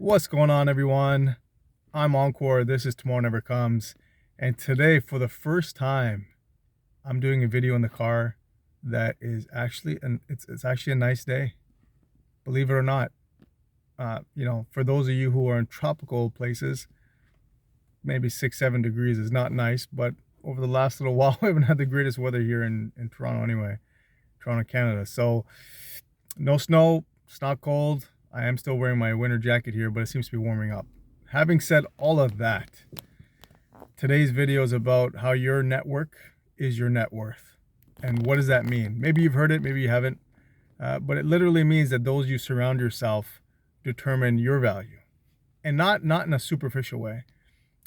What's going on, everyone? I'm Encore. This is Tomorrow Never Comes. And today, for the first time, I'm doing a video in the car that is actually, it's actually a nice day, believe it or not. For those of you who are in tropical places, maybe 6, 7 degrees is not nice, but over the last little while, we haven't had the greatest weather here in Toronto anyway, Toronto, Canada. So no snow, it's not cold. I am still wearing my winter jacket here, but it seems to be warming up. Having said all of that, today's video is about how your network is your net worth. And what does that mean? Maybe you've heard it, maybe you haven't, but it literally means that those you surround yourself determine your value. And not in a superficial way,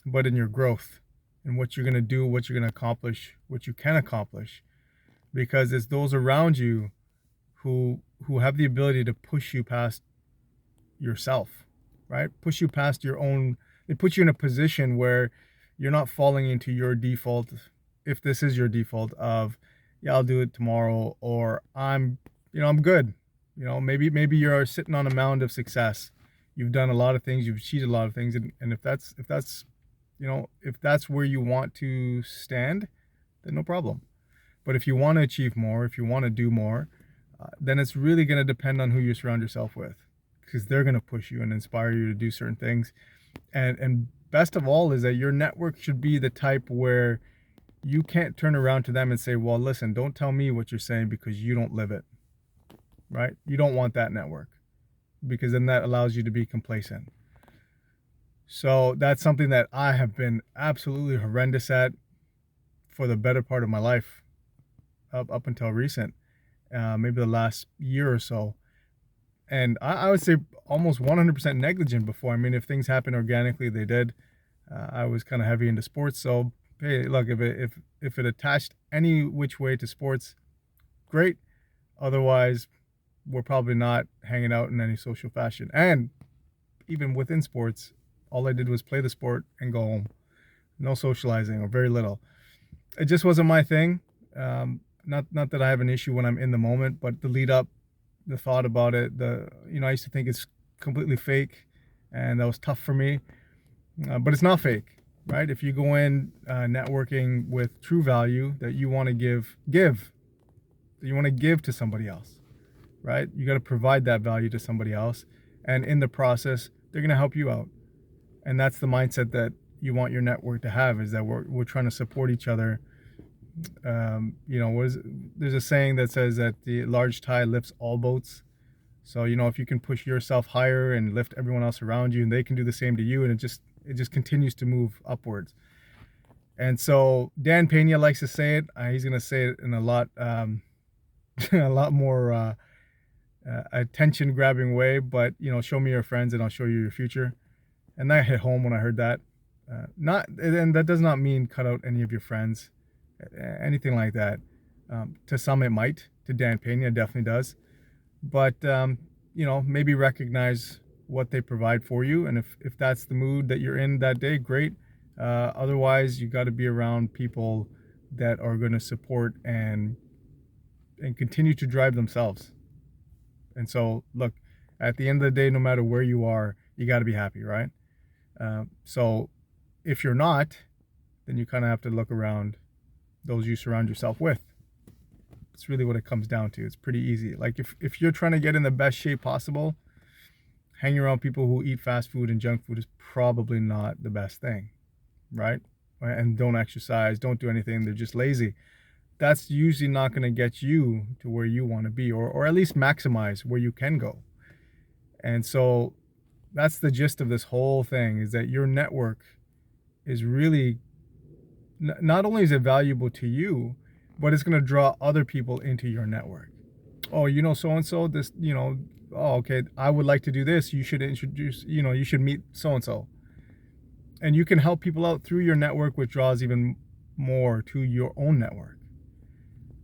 but in your growth and what you're going to do, what you're going to accomplish, what you can accomplish. Because it's those around you who have the ability to push you past yourself, right? Push you past your own. They put you in a position where you're not falling into your default, if this is your default, of yeah, I'll do it tomorrow, or I'm good. Maybe you're sitting on a mound of success. You've done a lot of things, you've achieved a lot of things, and if that's where you want to stand, then no problem. But if you want to achieve more, if you want to do more, then it's really going to depend on who you surround yourself with, because they're going to push you and inspire you to do certain things. And best of all is that your network should be the type where you can't turn around to them and say, well, listen, don't tell me what you're saying because you don't live it, right? You don't want that network, because then that allows you to be complacent. So that's something that I have been absolutely horrendous at for the better part of my life, up until recent, maybe the last year or so. And I would say almost 100% negligent before. I mean, if things happen organically, they did. I was kind of heavy into sports, so hey, look, if it attached any which way to sports, great. Otherwise, we're probably not hanging out in any social fashion. And even within sports, all I did was play the sport and go home. No socializing, or very little. It just wasn't my thing. Not that I have an issue when I'm in the moment, but the lead up, the thought about it, I used to think it's completely fake, and that was tough for me. But it's not fake, right? If you go in networking with true value that you want to give, that you want to give to somebody else, right? You got to provide that value to somebody else, and in the process, they're going to help you out. And that's the mindset that you want your network to have, is that we're trying to support each other. There's a saying that says that the large tide lifts all boats. So, if you can push yourself higher and lift everyone else around you, and they can do the same to you, and it just continues to move upwards. And so Dan Pena likes to say it. He's going to say it in a lot, a lot more attention grabbing way, but show me your friends and I'll show you your future. And that hit home when I heard that. And that does not mean cut out any of your friends, anything like that. To some it might. To Dan Pena, it definitely does. But maybe recognize what they provide for you, and if that's the mood that you're in that day, great. Otherwise, you got to be around people that are going to support and continue to drive themselves. And so, look, at the end of the day, no matter where you are, you got to be happy, right? So if you're not, then you kind of have to look around those you surround yourself with. It's really what it comes down to. It's pretty easy. Like if you're trying to get in the best shape possible, hanging around people who eat fast food and junk food is probably not the best thing, right? And don't exercise, don't do anything. They're just lazy. That's usually not going to get you to where you want to be, or at least maximize where you can go. And so that's the gist of this whole thing, is that your network is really, not only is it valuable to you, but it's going to draw other people into your network. Oh, so-and-so, this, oh, okay, I would like to do this. You should introduce, you should meet so-and-so. And you can help people out through your network, which draws even more to your own network.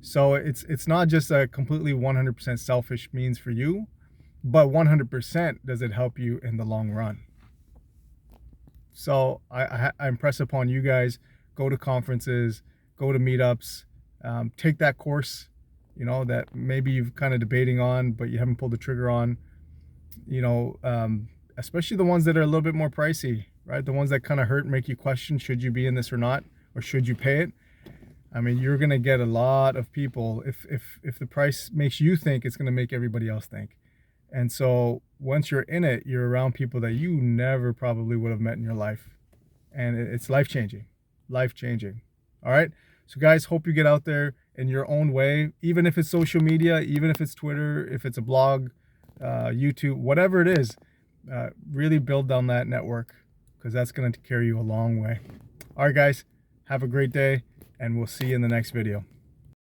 So it's not just a completely 100% selfish means for you, but 100% does it help you in the long run. So I impress upon you guys, go to conferences, go to meetups, take that course, that maybe you've kind of debating on, but you haven't pulled the trigger on. especially the ones that are a little bit more pricey, right? The ones that kind of hurt, make you question, should you be in this or not, or should you pay it? I mean, you're gonna get a lot of people. If the price makes you think, it's gonna make everybody else think. And so once you're in it, you're around people that you never probably would have met in your life. And it's life-changing, life-changing. All right. So guys, hope you get out there in your own way, even if it's social media, even if it's Twitter, if it's a blog, YouTube, whatever it is, really build down that network, because that's going to carry you a long way. All right, guys, have a great day, and we'll see you in the next video.